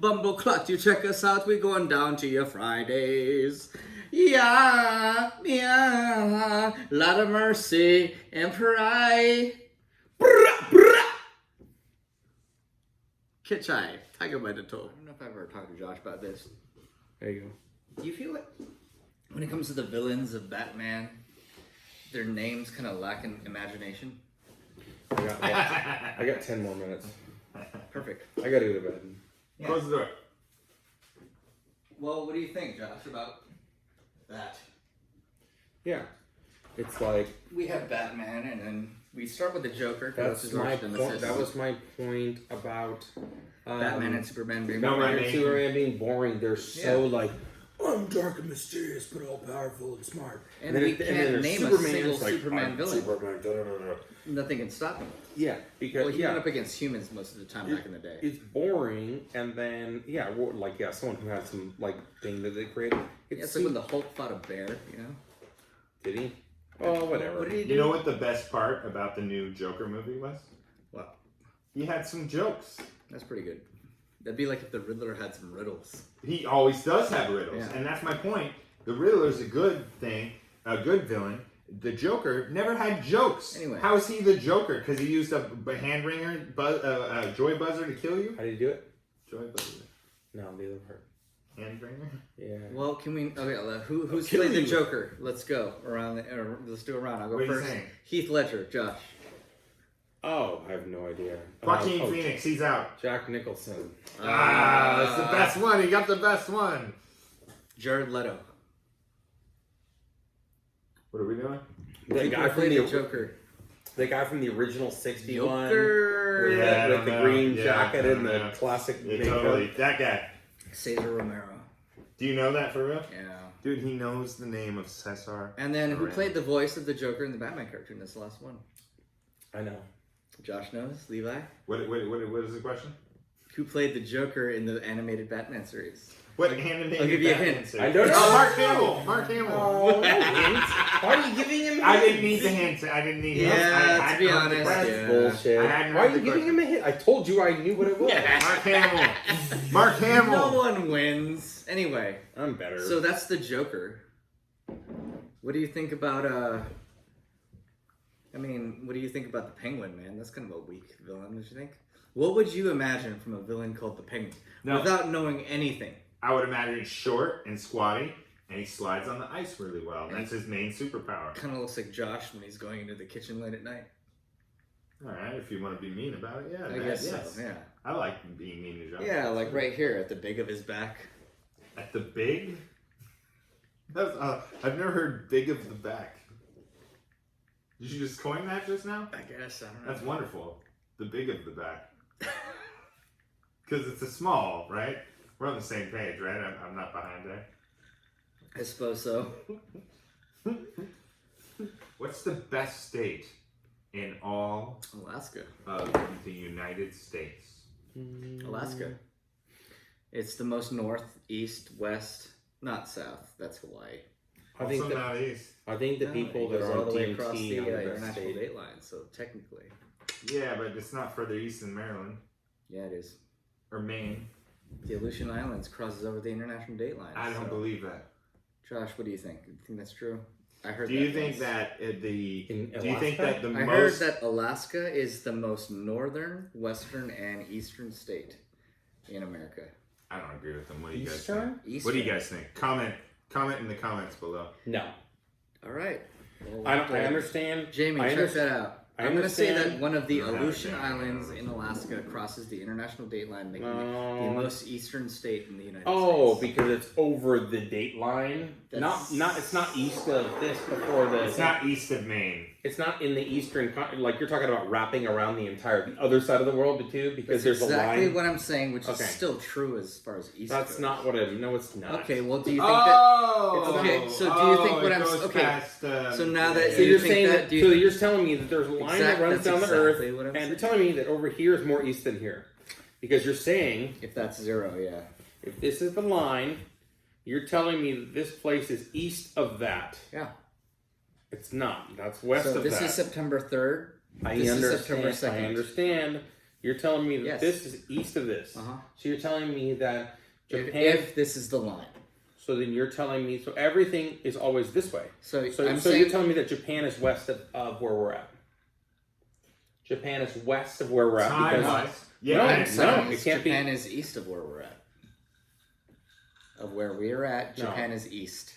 Bumbleclot, you check us out. We going down to your Fridays. Yeah, yeah. Lot of mercy and pride. Kitchai, Tiger by the toe. I don't know if I've ever talked to Josh about this. There you go. Do you feel like when it comes to the villains of Batman, their names kind of lack in imagination? I got 10 more minutes. Perfect. I gotta go to bed. Yeah. Close the door. Well, what do you think, Josh, about that? Yeah. It's like, We have Batman, and then we start with the Joker. that's my point. That was my point about Batman and Superman being Batman and Batman. Superman being boring. They're so Yeah. like, I'm dark and mysterious, but all powerful and smart. And then we and then can't there's name a Superman, single it's like, Superman I'm villain. Superman, da, da, da, da. Nothing can stop him. Yeah, because Well, he went up against humans most of the time back in the day. It's boring, and then someone who had some like thing that they created. It's like when the Hulk fought a bear, you know? Did he? Oh, whatever. What did he do? You know what the best part about the new Joker movie was? What? He had some jokes. That's pretty good. That'd be like if the Riddler had some riddles. He always does have riddles, Yeah. and that's my point. The Riddler's a good thing, a good villain. The Joker never had jokes. Anyway. How is he the Joker? Because he used a hand ringer, joy buzzer to kill you? How did you do it? Joy buzzer. No, the other part. Hand ringer? Yeah. Well, can we? Okay, who's kill played the you. Joker? Let's go around. Let's do a round. I'll go What are you first. saying? Heath Ledger, Josh. Oh, I have no idea. Joaquin Phoenix, he's out. Jack Nicholson. That's the best one. He got the best one. Jared Leto. What are we doing? The Who guy from played the the Joker. The guy from the original '61 Joker. with, Yeah, I with don't the know. green Yeah, jacket I and don't the know. classic Yeah, makeup. totally. That guy. Cesar Romero. Do you know that for real? Yeah. Dude, he knows the name of Cesar. And then who Moran. played the voice of the Joker in the Batman cartoon? That's the last one. I know. Josh knows. Levi. What is the question? Who played the Joker in the animated Batman series? What animated I'll give you a Batman hint. series? I don't know. Oh, Mark Hamill. Mark Hamill. Oh, why are you giving him? I didn't need the hint. I didn't need Yeah, hints. I to be heard the honest, question. yeah. Bullshit. I hadn't Why are heard you the giving question. him a hit? I told you I knew what it was. Mark Hamill. Mark Hamill. No one wins. Anyway, I'm better. so that's the Joker. What do you think about what do you think about the Penguin, man? That's kind of a weak villain, don't you think? What would you imagine from a villain called the Penguin? No. Without knowing anything. I would imagine he's short and squatty, and he slides on the ice really well. That's his main superpower. Kind of looks like Josh when he's going into the kitchen late at night. All right, if you want to be mean about it, yeah. I guess yes. so, yeah. I like being mean to John. Yeah, like right here at the big of his back. At the big? That's, I've never heard big of the back. Did you just coin that just now? I guess, I don't know. That's wonderful. The big of the back. Because it's a small, right? We're on the same page, right? I'm not behind there. I suppose so. What's the best state in all Alaska. of the United States? Alaska. It's the most north, east, west, not south. That's Hawaii. I think Also that, not east. I think the No, people it that goes are all on the way across DMT the are the best international state. date line, so technically. Yeah, but it's not further east than Maryland. Yeah, it is. Or Maine. The Aleutian Islands crosses over the international date line. I don't so- believe that. Josh, what do you think? Do you think that's true? I heard Do you that think once. that the... In Do you think Alaska? that the I most... heard that Alaska is the most northern, western, and eastern state in America. I don't agree with them. What do you guys Eastern? think? Eastern. What do you guys think? Comment in the comments below. No. All right. Well, I understand. Jamie, I check understand. that out. I I'm going to say understand. that one of the No, Aleutian no. Islands in Alaska crosses the international date line, making it the No. most eastern state in the United Oh, States. because it's over the date line. That's- Not. It's not east of this before the. It's not east of Maine. It's not in the eastern. Like you're talking about wrapping around the other side of the world too, because That's there's exactly a line. what I'm saying, which Okay. is still true as far as east That's goes. not what I. No, it's not. Okay, well, do you think Oh! Okay, so do you think what it I'm- goes okay, past, so now that So you you're think saying that- that. do you- So you're telling me that there's a line that runs that's down the exactly earth, what I'm and you're saying. telling me that over here is more east than here, because you're saying if that's zero, yeah. if this is the line, you're telling me that this place is east of that. Yeah. It's not. That's west So of this that. is September 3rd. I This is understand. September 2nd. I understand, You're telling me that Yes. this is east of this. Uh-huh. So you're telling me that Japan. If this is the line. So then you're telling me, so everything is always this way. So So you're telling me that Japan is west of where we're at. Japan is west of where we're at. Time-wise. Yeah, No, I'm saying it is can't be. Japan is east of where we're at. Of where we are at, No. Japan is east.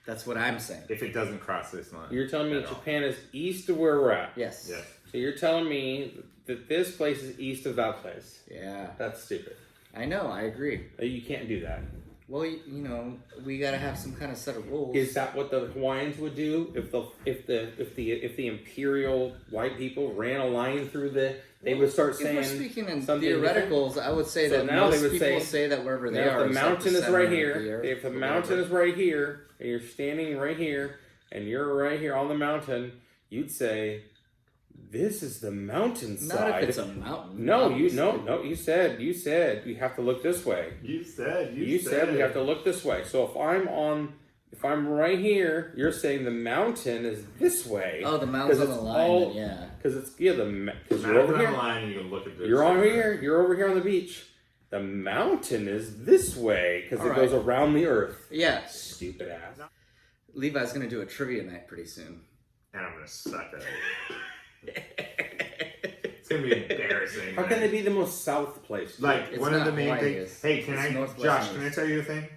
That's what I'm saying. if it doesn't cross this line. You're telling me at all. Japan is east of where we're at. Yes. Yes. So you're telling me that this place is east of that place. Yeah. That's stupid. I know. I agree. You can't do that. Well, you know, we gotta have some kind of set of rules. Is that what the Hawaiians would do if the imperial white people ran a line through the? They would start saying. If we're speaking in something theoreticals, I would say So that now most they would people say- say that wherever they Now, are, if the is like mountain is center right of the here, earth if the or mountain whatever. is right here, and you're standing right here, and you're right here on the mountain, you'd say, "This is the mountainside." Not if it's a mountain. No, obviously. you said you have to look this way. You said You said we have to look this way. So if I'm right here, you're saying the mountain is this way. Oh, the mountain's on the line. Then, yeah. Because it's because you're Mountain over on here. the line, and you can look at this. You're over here. You're over here on the beach. The mountain is this way because it All goes right. around the earth. Yeah. Stupid ass. Levi's gonna do a trivia night pretty soon. And I'm gonna suck at it. It's gonna be embarrassing. How can they be the most south place? Like It's one of the not main Hawaii, things. it's- Hey, can it's I, Northwest Josh? News. Can I tell you a thing?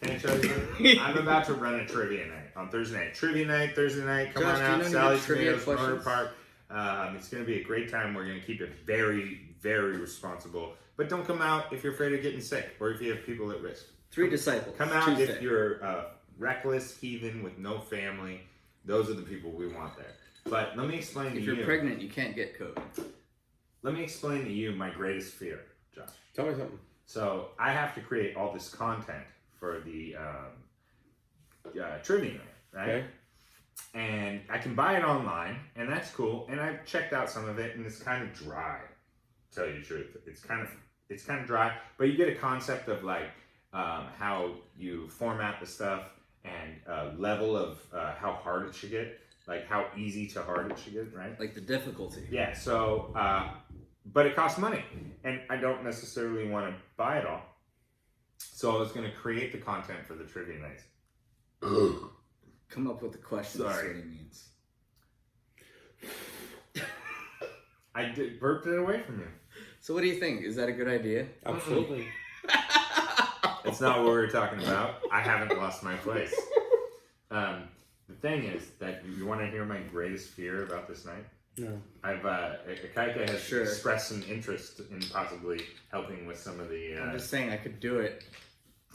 Can I tell you a thing? I'm about to run a trivia night on Thursday night. Trivia night Thursday night. Come Josh, on do you out, know any Sally's good trivia Tomatoes, Motor questions? Park. It's gonna be a great time. We're gonna keep it very, very responsible. But don't come out if you're afraid of getting sick or if you have people at risk. 3 disciples. Come out Tuesday. if you're a reckless heathen with no family. Those are the people we want there. But let me explain to If you. you're pregnant, you can't get COVID. Let me explain to you my greatest fear, Josh. Tell me something. So I have to create all this content for the trivia night, right? Okay. And I can buy it online, and that's cool. And I've checked out some of it, and it's kind of dry. To tell you the truth, it's kind of dry. But you get a concept of like how you format the stuff and level of how hard it should get, like how easy to hard it should get, right? Like the difficulty. Yeah. So, but it costs money, and I don't necessarily want to buy it all. So I was going to create the content for the trivia nights. Come up with the question. That's Sorry. what he means. I burped it away from you. So what do you think? Is that a good idea? Absolutely. It's not what we were talking about. I haven't lost my place. The thing is that you want to hear my greatest fear about this night? No. I've Kaika has Sure. expressed some interest in possibly helping with some of the. I'm just saying I could do it.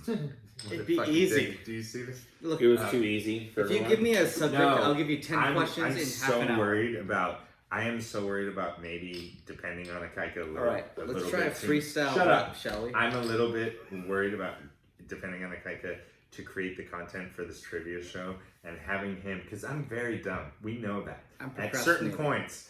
what it'd the be fuck you easy. think? Do you see this? Look, It was too easy for if you everyone. give me a subject, No, I'll give you 10 questions I'm in so half an hour. worried about. I am so worried about maybe depending on a Kaika a little. All right, a let's little try a bit too- freestyle. Shut rap, up. shall we? I'm a little bit worried about depending on a Kaika to create the content for this trivia show and having him because I'm very dumb. We know that. I'm At certain points,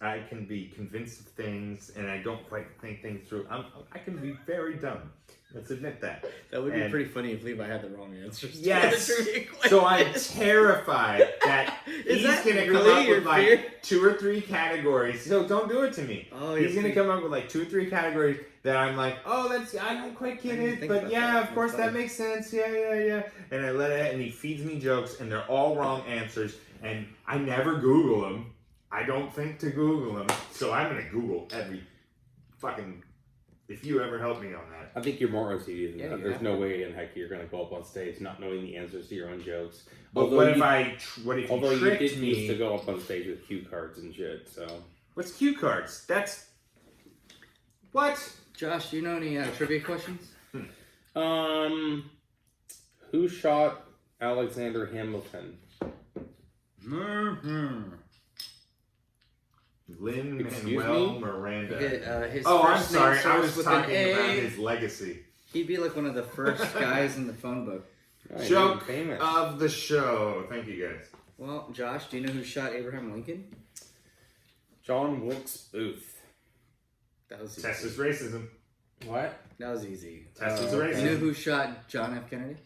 I can be convinced of things and I don't quite think things through. I can be very dumb. Let's admit that. That would be And- pretty funny if Levi had the wrong answers. to Yes. the trivia So I'm question. terrified that Is he's that gonna come really up your with like fear? 2 or 3 categories. So don't do it to me. Oh, He's your gonna fear. come up with like 2 or 3 categories that I'm like, oh, I don't quite I get didn't it, think but about yeah, that. of course That's that funny. makes sense. Yeah. And I let it, and he feeds me jokes, and they're all wrong answers, and I never Google them. I don't think to Google them, so I'm gonna Google every fucking. If you ever help me on that. I think you're more OCD than Yeah, that. you There's have no to. way in heck you're going to go up on stage not knowing the answers to your own jokes. But Although what if Although you you tricked did used me? to go up on stage with cue cards and shit, so. What's cue cards? That's what? Josh, do you know any trivia questions? Who shot Alexander Hamilton? Mm-hmm. Lin-Manuel me? Miranda. His Oh, I'm first sorry. name I starts was with talking an about A. his legacy. He'd be like one of the first guys in the phone book. Oh, he's Joke famous. of the show. Thank you, guys. Well, Josh, do you know who shot Abraham Lincoln? John Wilkes Booth. That was easy. Texas racism. What? That was easy. Texas okay. Do you know racism. who shot John F. Kennedy?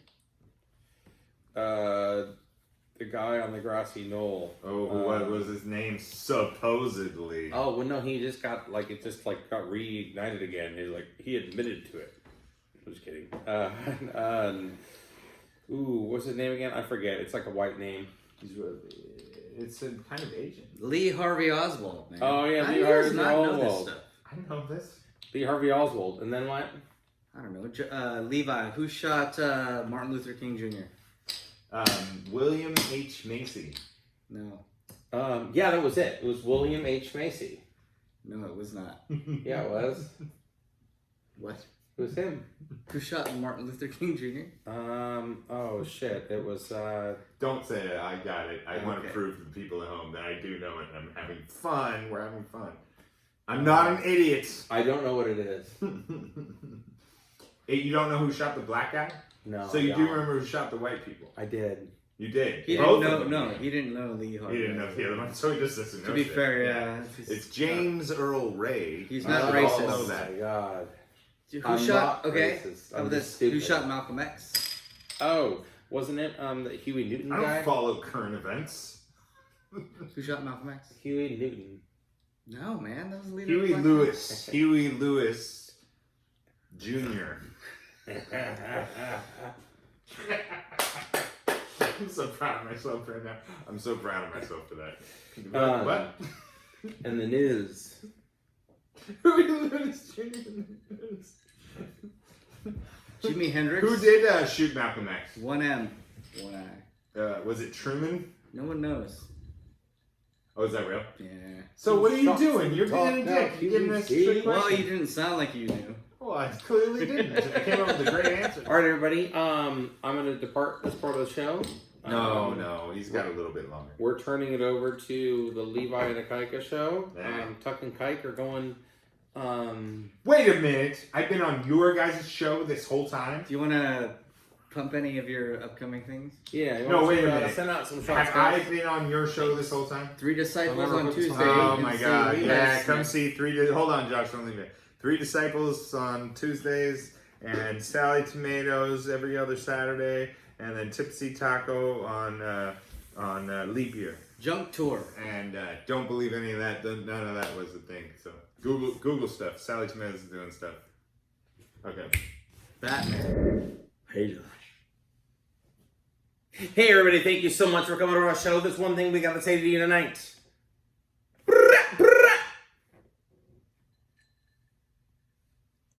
the guy on the grassy knoll. Oh, what was his name? Supposedly. Oh well, no, he just got got reignited again. He admitted to it. I'm just kidding. What's his name again? I forget. It's like a white name. It's a kind of Asian. Lee Harvey Oswald, man. Oh yeah, How Lee do you guys Harvey not know this Oswald. stuff? I know this. Lee Harvey Oswald, and then what? I don't know. Levi, who shot Martin Luther King Jr.? William H. Macy. No. Yeah, that was it. It was William H. Macy. No, it was not. Yeah, it was. What? It was him. Who shot Martin Luther King Jr.? Oh shit. It was. Don't say it. I got it. I want to Okay. prove to the people at home that I do know it. And I'm having fun. We're having fun. I'm not an idiot. I don't know what it is. Hey, you don't know who shot the black guy? No. So you yeah. do remember who shot the white people? I did. You did. He Both didn't of know. them. No, he didn't know Lee Harvey. He didn't know the other one, so he just doesn't know. To be shit. fair, yeah. It's James Earl Ray. He's not We all racist. know Oh that. my god. Who I'm shot? not Okay. racist. How I'm about just this? Who stupid. shot Malcolm X? Oh, wasn't it the Huey Newton I don't guy? follow current events. Who shot Malcolm X? Huey Newton. No, man, that was the leader. of Huey Black Lewis. Huey Lewis Jr. I'm so proud of myself right now. I'm so proud of myself for that. What? And the news. Huey Lewis Jr. Jimi Hendrix. Who did shoot Malcolm X? One M, one I. Was it Truman? No one knows. Oh, is that real? Yeah. So what are you Stop doing? You're talk being a now, dick. You're giving us a QC. trick Well, you question. didn't sound like you knew. Well, I clearly didn't. I came up with a great answer. All right, everybody. I'm gonna depart this part of the show. No, he's got a little bit longer. We're turning it over to the Levi and the Kaika show. Yeah. Tuck and Kike are going. Wait a minute. I've been on your guys' show this whole time. Do you want to pump any of your upcoming things? Yeah. You No, want wait to, a minute. Send out some shots. Have I guys? been on your show this whole time? 3 Disciples I'll never on put this Tuesday. on. Oh and my see god. Levi Yeah, Smith. come see hold on, Josh, don't leave it. 3 Disciples on Tuesdays and Sally Tomatoes every other Saturday and then Tipsy Taco on Leap Year. Junk Tour. And don't believe any of that. None of that was a thing. So Google stuff. Sally Tomatoes is doing stuff. Okay. Batman. Hey, everybody, thank you so much for coming to our show. There's one thing we got to say to you tonight.